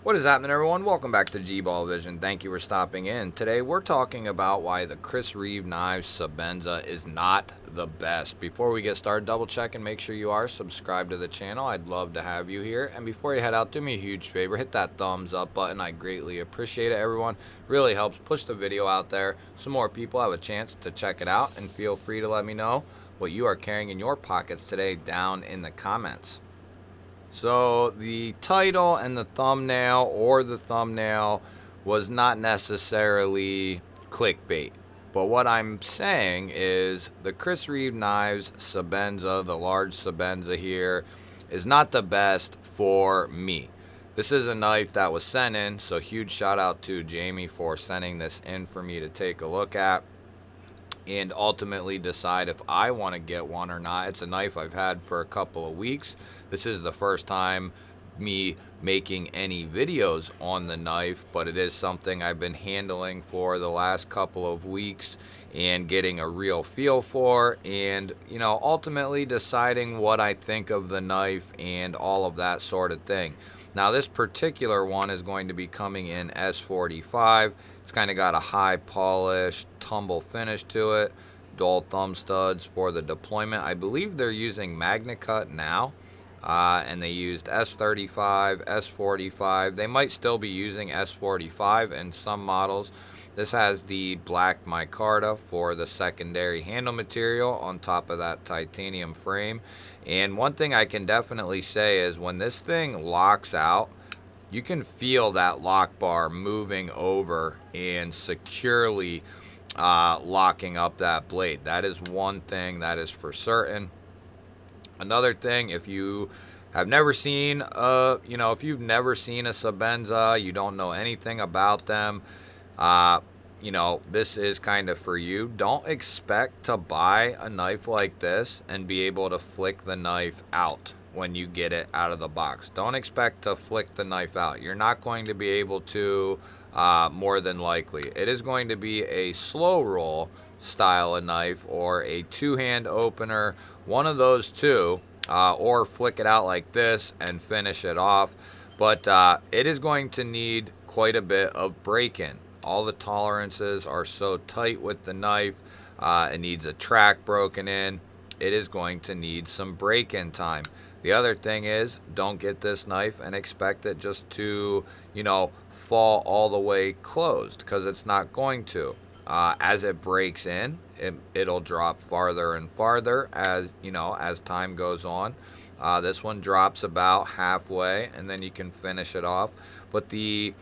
What is happening, everyone? Welcome back to G-Ball Vision. Thank you for stopping in. Today we're talking about why the Chris Reeve Knives Sebenza is not the best. Before we get started, double check and make sure you are subscribed to the channel. I'd love to have you here. And before you head out, do me a huge favor. Hit that thumbs up button. I greatly appreciate it, everyone. Really helps push the video out there so more people have a chance to check it out. And feel free to let me know what you are carrying in your pockets today down in the comments. So the title and the thumbnail was not necessarily clickbait. But what I'm saying is the Chris Reeve Knives Sebenza, the large Sebenza here, is not the best for me. This is a knife that was sent in, so huge shout out to Jamie for sending this in for me to take a look at and ultimately decide if I want to get one or not. It's a knife I've had for a couple of weeks. This is the first time me making any videos on the knife, but it is something I've been handling for the last couple of weeks and getting a real feel for, and ultimately deciding what I think of the knife and all of that sort of thing. Now this particular one is going to be coming in S45. It's kind of got a high polished tumble finish to it. Dual thumb studs for the deployment. I believe they're using MagnaCut now. And they used S35, S45. They might still be using S45 in some models. This has the black micarta for the secondary handle material on top of that titanium frame. And one thing I can definitely say is when this thing locks out, you can feel that lock bar moving over and securely locking up that blade. That is one thing that is for certain. Another thing, if you have never seen, if you've never seen a Sebenza, you don't know anything about them, this is kind of for you. Don't expect to buy a knife like this and be able to flick the knife out when you get it out of the box. Don't expect to flick the knife out. You're not going to be able to, more than likely. It is going to be a slow roll style of knife or a two-hand opener, one of those two, or flick it out like this and finish it off. But it is going to need quite a bit of break-in. All the tolerances are so tight with the knife. It needs a track broken in. It is going to need some break-in time. The other thing is, don't get this knife and expect it just to, fall all the way closed, because it's not going to. As it breaks in, it'll drop farther and farther as time goes on. This one drops about halfway, and then you can finish it off. But the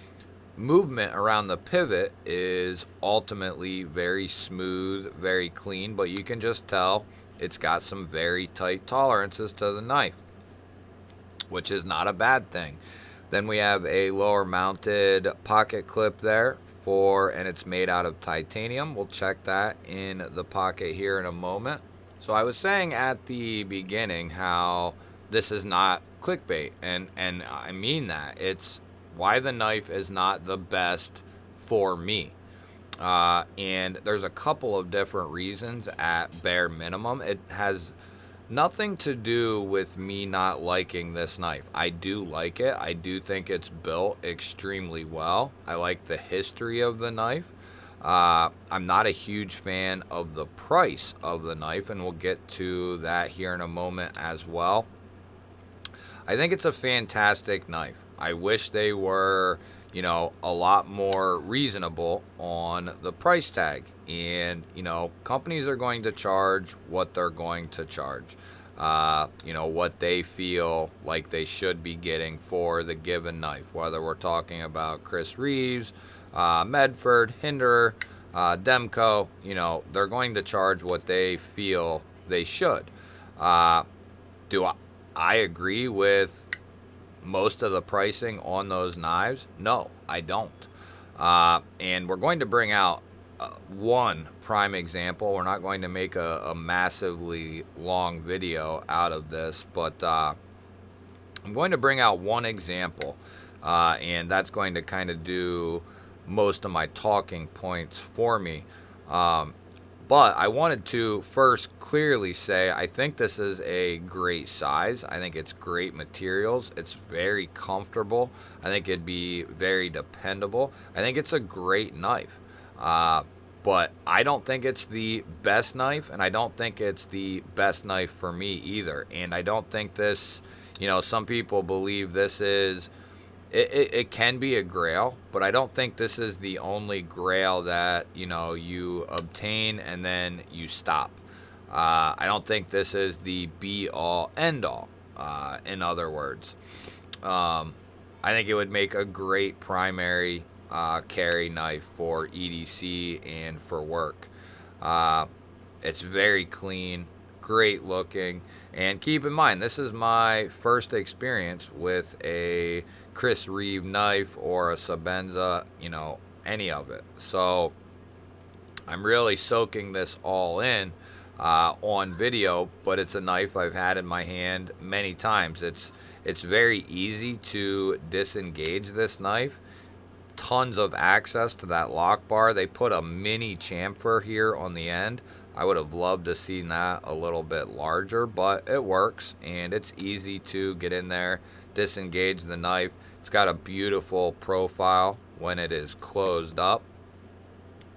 movement around the pivot is ultimately very smooth, very clean, but you can just tell it's got some very tight tolerances to the knife, which is not a bad thing. Then we have a lower mounted pocket clip there and it's made out of titanium. We'll check that in the pocket here in a moment. So I was saying at the beginning how this is not clickbait, and I mean that. It's why the knife is not the best for me. And there's a couple of different reasons at bare minimum. It has nothing to do with me not liking this knife. I do like it. I do think it's built extremely well. I like the history of the knife. I'm not a huge fan of the price of the knife, and we'll get to that here in a moment as well. I think it's a fantastic knife. I wish they were, a lot more reasonable on the price tag. And, companies are going to charge what they're going to charge. What they feel like they should be getting for the given knife. Whether we're talking about Chris Reeves, Medford, Hinderer, Demko, they're going to charge what they feel they should. Do I agree with most of the pricing on those knives? No, I don't. And we're going to bring out one prime example. We're not going to make a massively long video out of this, but I'm going to bring out one example, and that's going to kind of do most of my talking points for me. But I wanted to first clearly say I think this is a great size. I think it's great materials. It's very comfortable. I think it'd be very dependable. I think it's a great knife. But I don't think it's the best knife, and I don't think it's the best knife for me either. And I don't think this, some people believe this is it can be a grail, but I don't think this is the only grail that you obtain and then you stop. I don't think this is the be all end all. In other words, I think it would make a great primary carry knife for EDC and for work. It's very clean, great looking, and keep in mind this is my first experience with a Chris Reeve knife or a Sebenza, any of it. So I'm really soaking this all in on video, but it's a knife I've had in my hand many times. It's very easy to disengage this knife. Tons of access to that lock bar. They put a mini chamfer here on the end. I would have loved to see that a little bit larger, but it works and it's easy to get in there, disengage the knife. It's got a beautiful profile when it is closed up.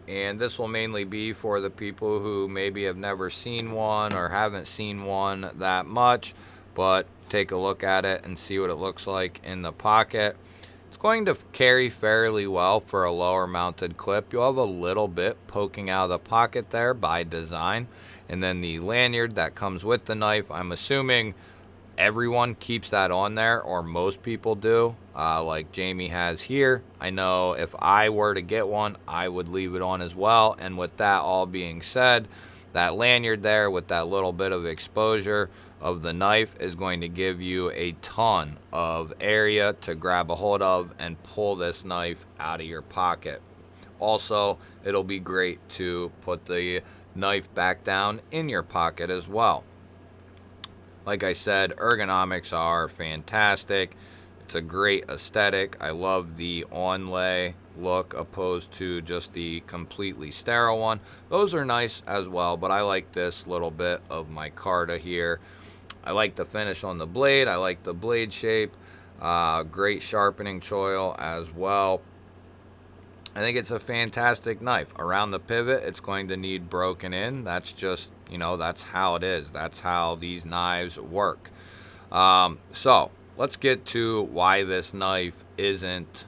And this will mainly be for the people who maybe have never seen one or haven't seen one that much, but take a look at it and see what it looks like in the pocket. It's going to carry fairly well for a lower mounted clip. You'll have a little bit poking out of the pocket there by design. And then the lanyard that comes with the knife, I'm assuming everyone keeps that on there, or most people do, like Jamie has here. I know if I were to get one, I would leave it on as well. And with that all being said, that lanyard there with that little bit of exposure of the knife is going to give you a ton of area to grab a hold of and pull this knife out of your pocket. Also, it'll be great to put the knife back down in your pocket as well. Like I said, ergonomics are fantastic. It's a great aesthetic. I love the onlay look opposed to just the completely sterile one. Those are nice as well, but I like this little bit of micarta here. I like the finish on the blade. I like the blade shape. Great sharpening choil as well. I think it's a fantastic knife. Around the pivot, it's going to need broken in. That's just, that's how it is. That's how these knives work. So let's get to why this knife isn't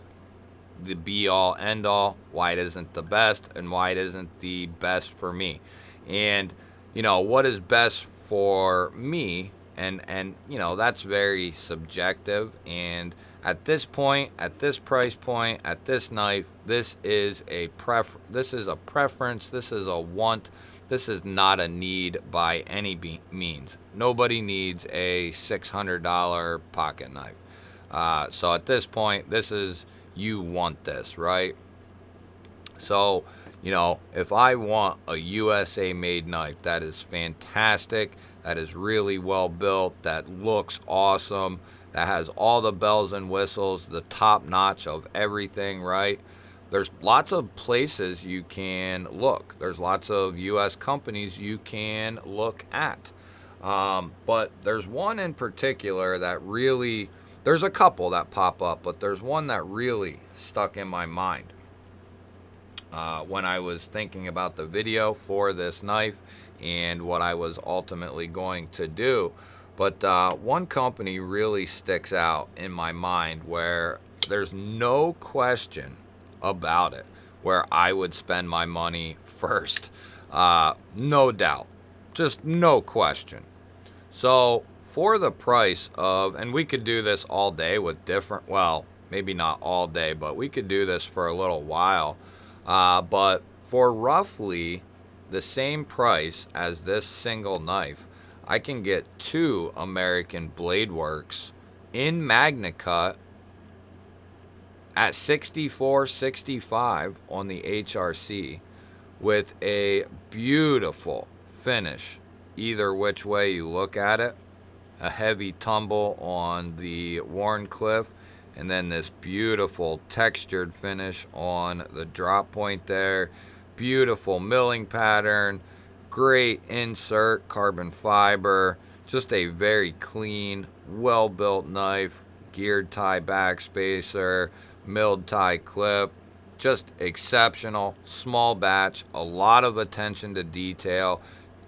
the be-all, end-all, why it isn't the best, and why it isn't the best for me. And, what is best for me, and that's very subjective. And at this point, at this price point, at this knife, this is a preference, this is a want, this is not a need by any means. Nobody needs a $600 pocket knife. So at this point, this is, you want this, right? So, if I want a USA made knife that is fantastic, that is really well built, that looks awesome, that has all the bells and whistles, the top notch of everything, right? There's lots of places you can look. There's lots of US companies you can look at. But there's one in particular that really, there's a couple that pop up, but there's one that really stuck in my mind when I was thinking about the video for this knife and what I was ultimately going to do. But one company really sticks out in my mind where there's no question about it, where I would spend my money first. No doubt. Just no question. So for the price of, and we could do this all day with different, well, maybe not all day, but we could do this for a little while. But for roughly the same price as this single knife, I can get two American Blade Works in Magna Cut at $64.65 on the HRC with a beautiful finish either which way you look at it. A heavy tumble on the Wharncliffe, and then this beautiful textured finish on the drop point there. Beautiful milling pattern. Great insert, carbon fiber, just a very clean, well-built knife, geared tie backspacer, milled tie clip, just exceptional, small batch, a lot of attention to detail,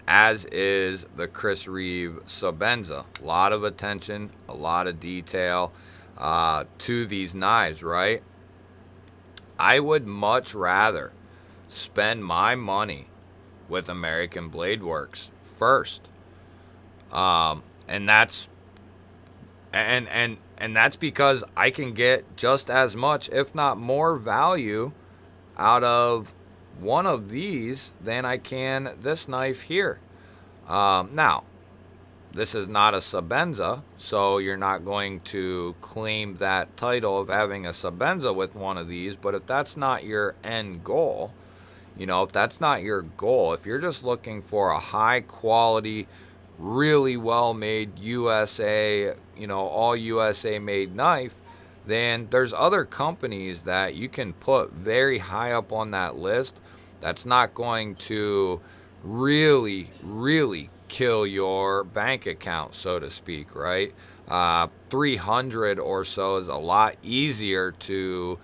as is the Chris Reeve Sebenza. A lot of attention, a lot of detail to these knives, right? I would much rather spend my money with American Blade Works first. And that's and that's because I can get just as much, if not more, value out of one of these than I can this knife here. Now, this is not a Sebenza, so you're not going to claim that title of having a Sebenza with one of these. But if that's not your end goal, you know, if that's not your goal, if you're just looking for a high quality, really well made USA, you know, all USA made knife, then there's other companies that you can put very high up on that list that's not going to really kill your bank account, so to speak, right? 300 or so is a lot easier to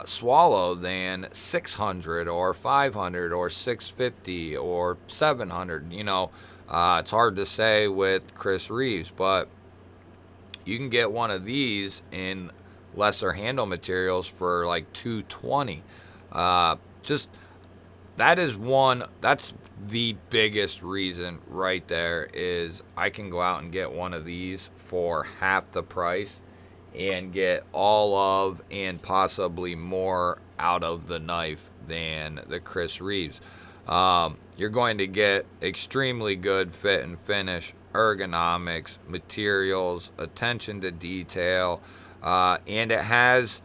swallow than 600 or 500 or 650 or 700. You know, it's hard to say with Chris Reeves, but you can get one of these in lesser handle materials for like 220. Just that is one. That's the biggest reason right there is I can go out and get one of these for half the price and get all of and possibly more out of the knife than the Chris Reeves. You're going to get extremely good fit and finish, ergonomics, materials, attention to detail, and it has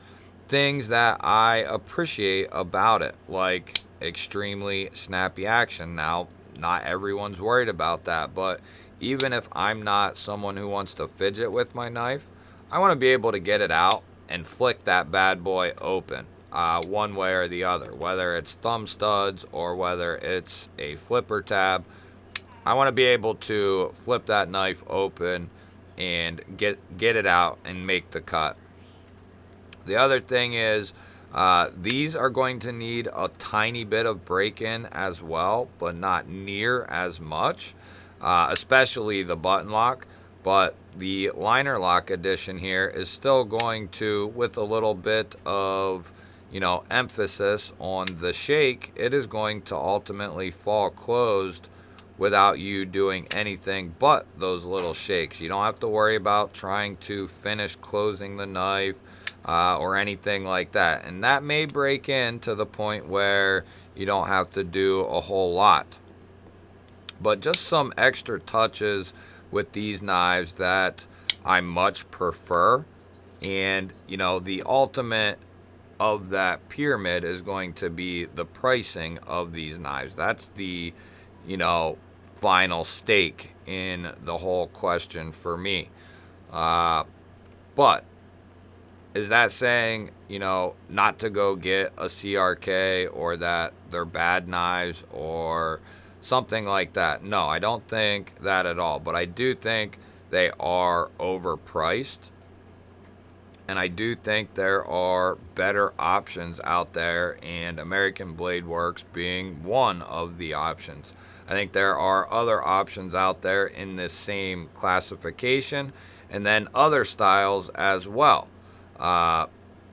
things that I appreciate about it, like extremely snappy action. Now, not everyone's worried about that, but even if I'm not someone who wants to fidget with my knife, I want to be able to get it out and flick that bad boy open, one way or the other, whether it's thumb studs or whether it's a flipper tab. I want to be able to flip that knife open and get it out and make the cut. The other thing is these are going to need a tiny bit of break-in as well, but not near as much, especially the button lock. But the liner lock edition here is still going to, with a little bit of, you know, emphasis on the shake, it is going to ultimately fall closed without you doing anything but those little shakes. You don't have to worry about trying to finish closing the knife or anything like that. And that may break in to the point where you don't have to do a whole lot. But just some extra touches with these knives that I much prefer. And, you know, the ultimate of that pyramid is going to be the pricing of these knives. That's the, you know, final stake in the whole question for me. But is that saying, you know, not to go get a CRK or that they're bad knives or something like that? No, I don't think that at all. But I do think they are overpriced. And I do think there are better options out there, and American Blade Works being one of the options. I think there are other options out there in this same classification, and then other styles as well.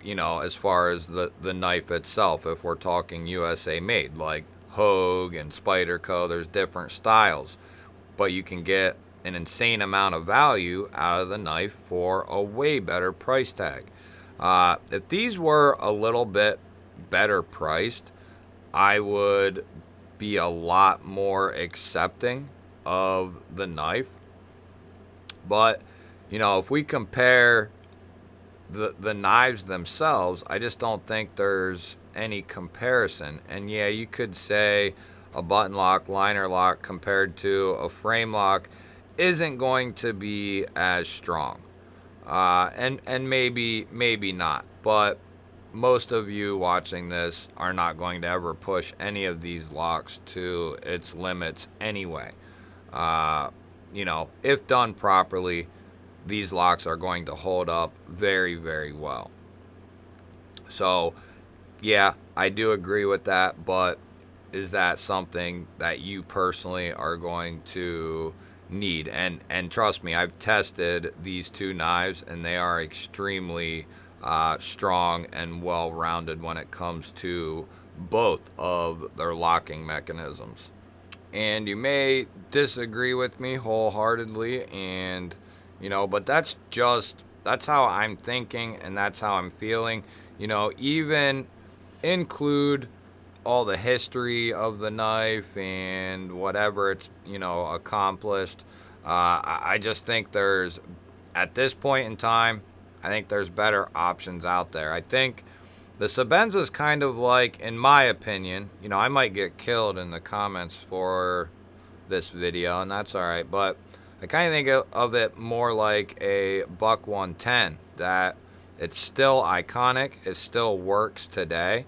You know, as far as the knife itself, if we're talking USA made, like Hogue and Spyderco, there's different styles. But you can get an insane amount of value out of the knife for a way better price tag. If these were a little bit better priced, I would be a lot more accepting of the knife. But, you know, if we compare the knives themselves, I just don't think there's any comparison. And yeah, you could say a button lock, liner lock compared to a frame lock isn't going to be as strong. And maybe not. But most of you watching this are not going to ever push any of these locks to its limits anyway. You know, if done properly, these locks are going to hold up very, very well. So, yeah, I do agree with that, but is that something that you personally are going to need? And trust me, I've tested these two knives, and they are extremely strong and well-rounded when it comes to both of their locking mechanisms. And you may disagree with me wholeheartedly, and you know, but that's how I'm thinking, and that's how I'm feeling. You know, even include all the history of the knife and whatever it's, you know, accomplished. I just think there's, at this point in time, I think there's better options out there. I think the Sebenza is kind of like, in my opinion, you know, I might get killed in the comments for this video, and that's alright, but I kind of think of it more like a Buck 110, that it's still iconic, it still works today,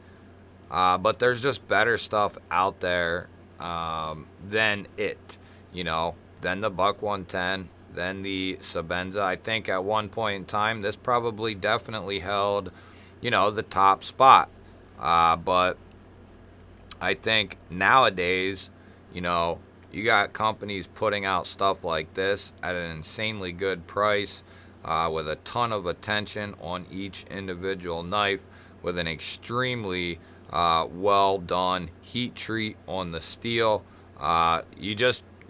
but there's just better stuff out there than it, you know, than the Buck 110, than the Sebenza. I think at one point in time, this probably definitely held, you know, the top spot. But I think nowadays, you know, you got companies putting out stuff like this at an insanely good price, with a ton of attention on each individual knife, with an extremely well done heat treat on the steel.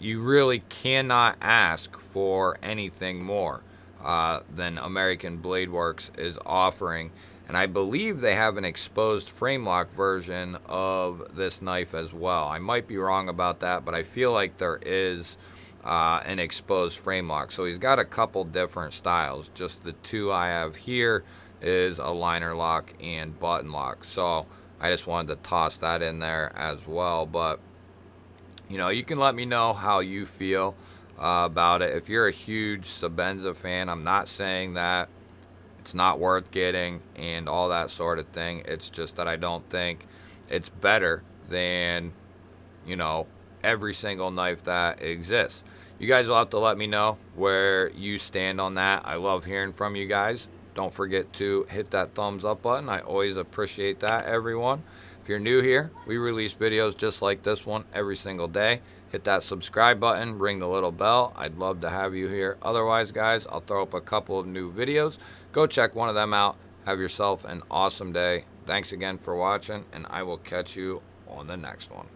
You really cannot ask for anything more than American Blade Works is offering. And I believe they have an exposed frame lock version of this knife as well. I might be wrong about that, but I feel like there is an exposed frame lock. So he's got a couple different styles. Just the two I have here is a liner lock and button lock. So I just wanted to toss that in there as well. But, you know, you can let me know how you feel about it. If you're a huge Sebenza fan, I'm not saying that it's not worth getting and all that sort of thing. It's just that I don't think it's better than, you know, every single knife that exists. You guys will have to let me know where you stand on that. I love hearing from you guys. Don't forget to hit that thumbs up button. I always appreciate that, everyone. If you're new here, we release videos just like this one every single day. Hit that subscribe button, ring the little bell. I'd love to have you here. Otherwise, guys, I'll throw up a couple of new videos. Go check one of them out. Have yourself an awesome day. Thanks again for watching, and I will catch you on the next one.